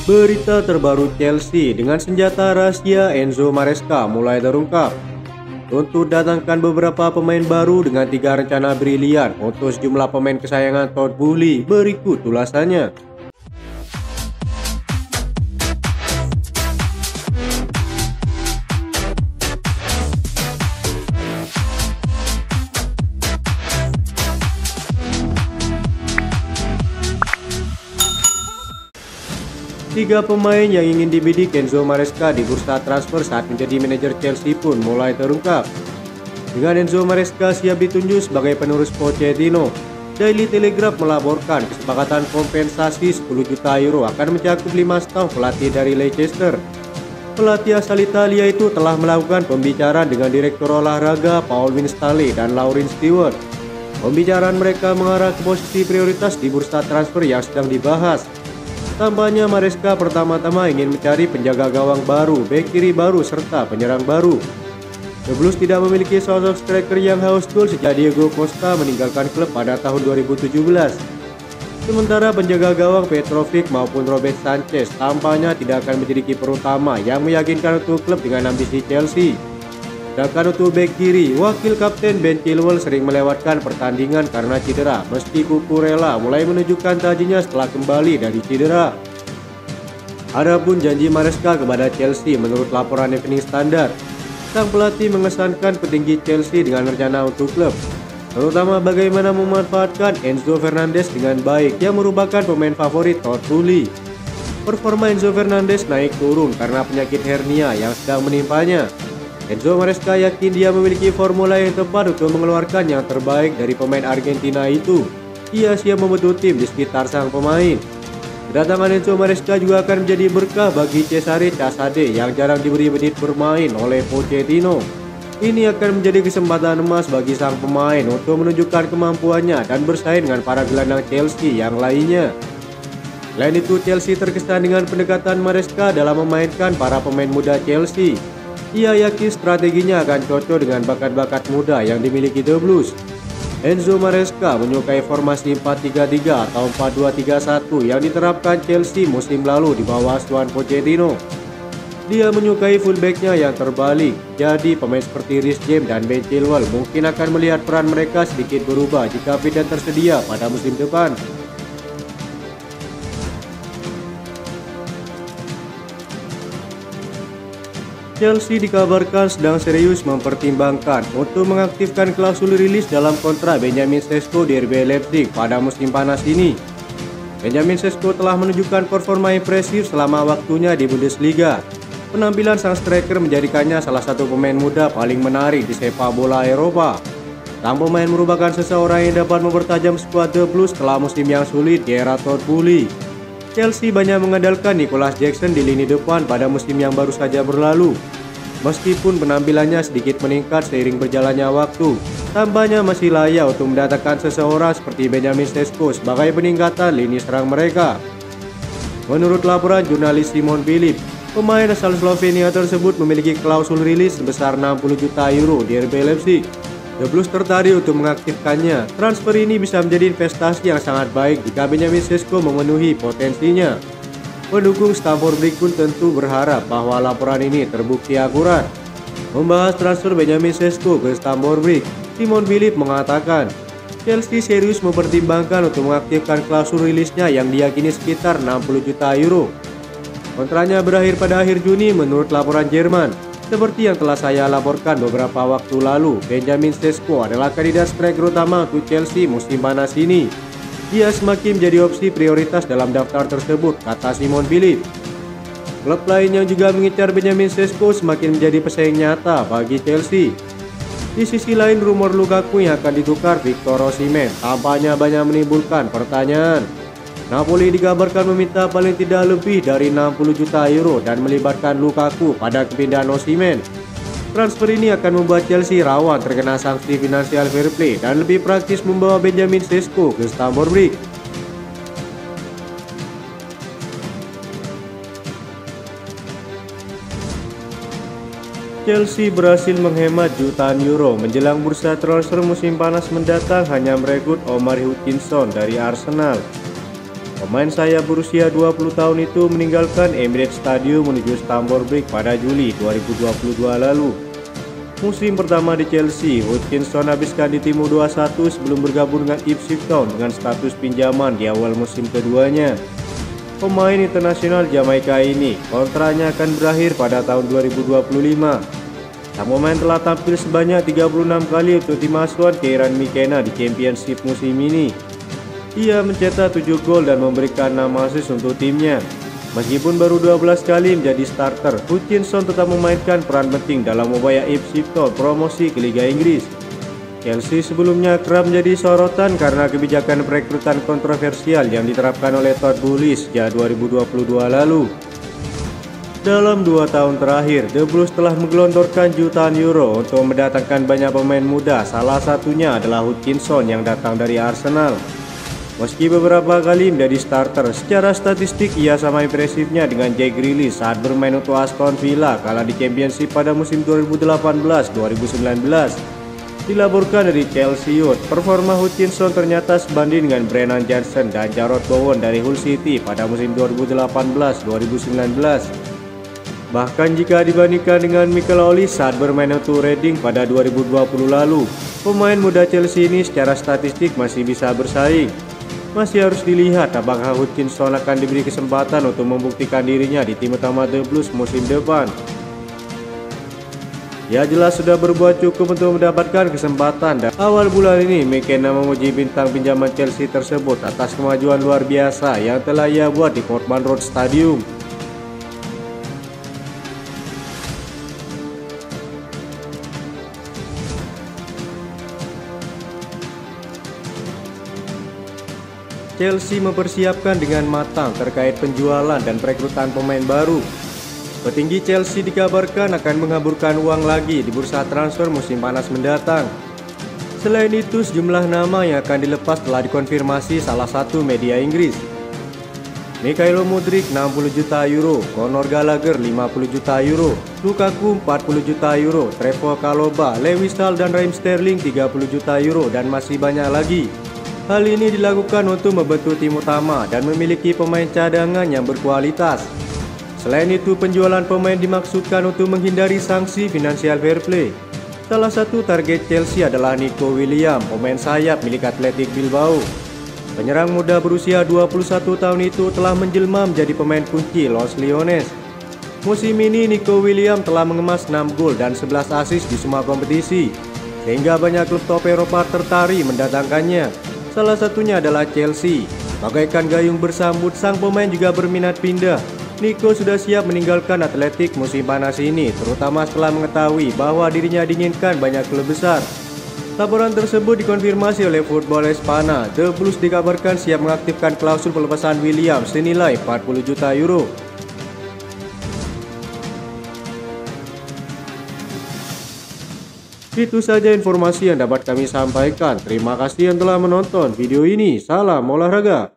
Berita terbaru Chelsea dengan senjata rahasia Enzo Maresca mulai terungkap. Untuk datangkan beberapa pemain baru dengan 3 rencana brilian untuk sejumlah pemain kesayangan Todd Boehly. Berikut ulasannya. Tiga pemain yang ingin dibidik Enzo Maresca di bursa transfer saat menjadi manajer Chelsea pun mulai terungkap. Dengan Enzo Maresca siap ditunjuk sebagai penerus Pochettino, Daily Telegraph melaporkan kesepakatan kompensasi 10 juta euro akan mencakup 5 staf pelatih dari Leicester. Pelatih asal Italia itu telah melakukan pembicaraan dengan Direktur Olahraga Paul Winstanley dan Lauren Stewart. Pembicaraan mereka mengarah ke posisi prioritas di bursa transfer yang sedang dibahas. Tampaknya Maresca pertama-tama ingin mencari penjaga gawang baru, bek kiri baru, serta penyerang baru. The Blues tidak memiliki sosok striker yang haus gol sejak Diego Costa meninggalkan klub pada tahun 2017. Sementara penjaga gawang Petrovic maupun Robert Sanchez tampaknya tidak akan menjadi kiper utama yang meyakinkan untuk klub dengan ambisi Chelsea. Sedangkan untuk bek kiri, wakil kapten Ben Chilwell sering melewatkan pertandingan karena cedera, meski Cucurella mulai menunjukkan tajinya setelah kembali dari cedera. Adapun janji Maresca kepada Chelsea menurut laporan Evening Standard, sang pelatih mengesankan petinggi Chelsea dengan rencana untuk klub, terutama bagaimana memanfaatkan Enzo Fernandez dengan baik yang merupakan pemain favorit Todd Boehly. Performa Enzo Fernandez naik turun karena penyakit hernia yang sedang menimpanya. Enzo Maresca yakin dia memiliki formula yang tepat untuk mengeluarkan yang terbaik dari pemain Argentina itu. Ia siap membantu tim di sekitar sang pemain. Kedatangan Enzo Maresca juga akan menjadi berkah bagi Cesare Casade yang jarang diberi menit bermain oleh Pochettino. Ini akan menjadi kesempatan emas bagi sang pemain untuk menunjukkan kemampuannya dan bersaing dengan para gelandang Chelsea yang lainnya. Selain itu, Chelsea terkesan dengan pendekatan Maresca dalam memainkan para pemain muda Chelsea. Ia yakin strateginya akan cocok dengan bakat-bakat muda yang dimiliki The Blues. Enzo Maresca menyukai formasi 4-3-3 atau 4-2-3-1 yang diterapkan Chelsea musim lalu di bawah asuhan Pochettino. Dia menyukai fullbacknya yang terbalik, jadi pemain seperti Reece James dan Ben Chilwell mungkin akan melihat peran mereka sedikit berubah jika Zidane tersedia pada musim depan. Chelsea dikabarkan sedang serius mempertimbangkan untuk mengaktifkan klausul rilis dalam kontrak Benjamin Sesko di RB Leipzig pada musim panas ini. Benjamin Sesko telah menunjukkan performa impresif selama waktunya di Bundesliga. Penampilan sang striker menjadikannya salah satu pemain muda paling menarik di sepak bola Eropa. Sang pemain merupakan seseorang yang dapat mempertajam skuad The Blues setelah musim yang sulit di era Todd Boehly. Chelsea banyak mengandalkan Nicholas Jackson di lini depan pada musim yang baru saja berlalu. Meskipun penampilannya sedikit meningkat seiring berjalannya waktu, tampaknya masih layak untuk mendatangkan seseorang seperti Benjamin Sesko sebagai peningkatan lini serang mereka. Menurut laporan jurnalis Simon Philip, pemain asal Slovenia tersebut memiliki klausul rilis sebesar 60 juta euro di RB Leipzig. The Blues tertarik untuk mengaktifkannya. Transfer ini bisa menjadi investasi yang sangat baik jika Benjamin Sesko memenuhi potensinya. Pendukung Stamford Bridge pun tentu berharap bahwa laporan ini terbukti akurat. Membahas transfer Benjamin Sesko ke Stamford Bridge, Simon Philip mengatakan, Chelsea serius mempertimbangkan untuk mengaktifkan klausul rilisnya yang diyakini sekitar 60 juta euro. Kontraknya berakhir pada akhir Juni menurut laporan Jerman. Seperti yang telah saya laporkan beberapa waktu lalu, Benjamin Sesko adalah kandidat striker utama untuk Chelsea musim panas ini. Dia semakin menjadi opsi prioritas dalam daftar tersebut, kata Simon Philip. Klub lain yang juga mengincar Benjamin Sesko semakin menjadi pesaing nyata bagi Chelsea. Di sisi lain, rumor Lukaku yang akan ditukar Victor Osimhen tampaknya banyak menimbulkan pertanyaan. Napoli dikabarkan meminta paling tidak lebih dari 60 juta euro dan melibatkan Lukaku pada kepindahan Osimhen. Transfer ini akan membuat Chelsea rawan terkena sanksi finansial fair play dan lebih praktis membawa Benjamin Sesko ke Stamford Bridge. Chelsea berhasil menghemat jutaan euro menjelang bursa transfer musim panas mendatang hanya merekrut Omari Hutchinson dari Arsenal. Pemain sayap berusia 20 tahun itu meninggalkan Emirates Stadium menuju Stamford Bridge pada Juli 2022 lalu. Musim pertama di Chelsea, Hutchinson habiskan di tim U21 sebelum bergabung dengan Ipswich Town dengan status pinjaman di awal musim keduanya. Pemain internasional Jamaika ini kontraknya akan berakhir pada tahun 2025. Sang pemain telah tampil sebanyak 36 kali untuk tim asuhan Kieran McKenna di Championship musim ini. Ia mencetak 7 gol dan memberikan 6 assist untuk timnya. Meskipun baru 12 kali menjadi starter, Hutchinson tetap memainkan peran penting dalam upaya Ipswich Town promosi ke Liga Inggris. Chelsea sebelumnya kerap menjadi sorotan karena kebijakan perekrutan kontroversial yang diterapkan oleh Todd Boehly sejak 2022 lalu. Dalam 2 tahun terakhir, The Blues telah menggelontorkan jutaan euro untuk mendatangkan banyak pemain muda, salah satunya adalah Hutchinson yang datang dari Arsenal. Meski beberapa kali menjadi starter, secara statistik ia sama impresifnya dengan Jack Grealish saat bermain untuk Aston Villa kala di Championship pada musim 2018-2019. Dilaporkan dari Chelsea Youth, performa Hutchinson ternyata sebanding dengan Brennan Johnson dan Jarrod Bowen dari Hull City pada musim 2018-2019. Bahkan jika dibandingkan dengan Michael Olise saat bermain untuk Reading pada 2020 lalu, pemain muda Chelsea ini secara statistik masih bisa bersaing. Masih harus dilihat apakah Hutchinson akan diberi kesempatan untuk membuktikan dirinya di tim utama The Blues musim depan. Dia jelas sudah berbuat cukup untuk mendapatkan kesempatan, dan awal bulan ini McKenna memuji bintang pinjaman Chelsea tersebut atas kemajuan luar biasa yang telah ia buat di Portman Road Stadium. Chelsea mempersiapkan dengan matang terkait penjualan dan perekrutan pemain baru. Petinggi Chelsea dikabarkan akan menghamburkan uang lagi di bursa transfer musim panas mendatang. Selain itu, sejumlah nama yang akan dilepas telah dikonfirmasi salah satu media Inggris. Mikhailo Mudryk 60 juta euro, Conor Gallagher 50 juta euro, Lukaku 40 juta euro, Trevoh Chalobah, Lewis Hall dan Raheem Sterling 30 juta euro, dan masih banyak lagi. Hal ini dilakukan untuk membentuk tim utama dan memiliki pemain cadangan yang berkualitas. Selain itu, penjualan pemain dimaksudkan untuk menghindari sanksi finansial fair play. Salah satu target Chelsea adalah Nico Williams, pemain sayap milik Athletic Bilbao. Penyerang muda berusia 21 tahun itu telah menjelma menjadi pemain kunci Los Leones. Musim ini Nico Williams telah mengemas 6 gol dan 11 assist di semua kompetisi, sehingga banyak klub top Eropa tertarik mendatangkannya. Salah satunya adalah Chelsea. Bagaikan gayung bersambut, sang pemain juga berminat pindah. Nico sudah siap meninggalkan Athletic musim panas ini, terutama setelah mengetahui bahwa dirinya diinginkan banyak klub besar. Laporan tersebut dikonfirmasi oleh Football Espana. The Blues dikabarkan siap mengaktifkan klausul pelepasan Williams senilai 40 juta euro. Itu saja informasi yang dapat kami sampaikan. Terima kasih yang telah menonton video ini. Salam olahraga.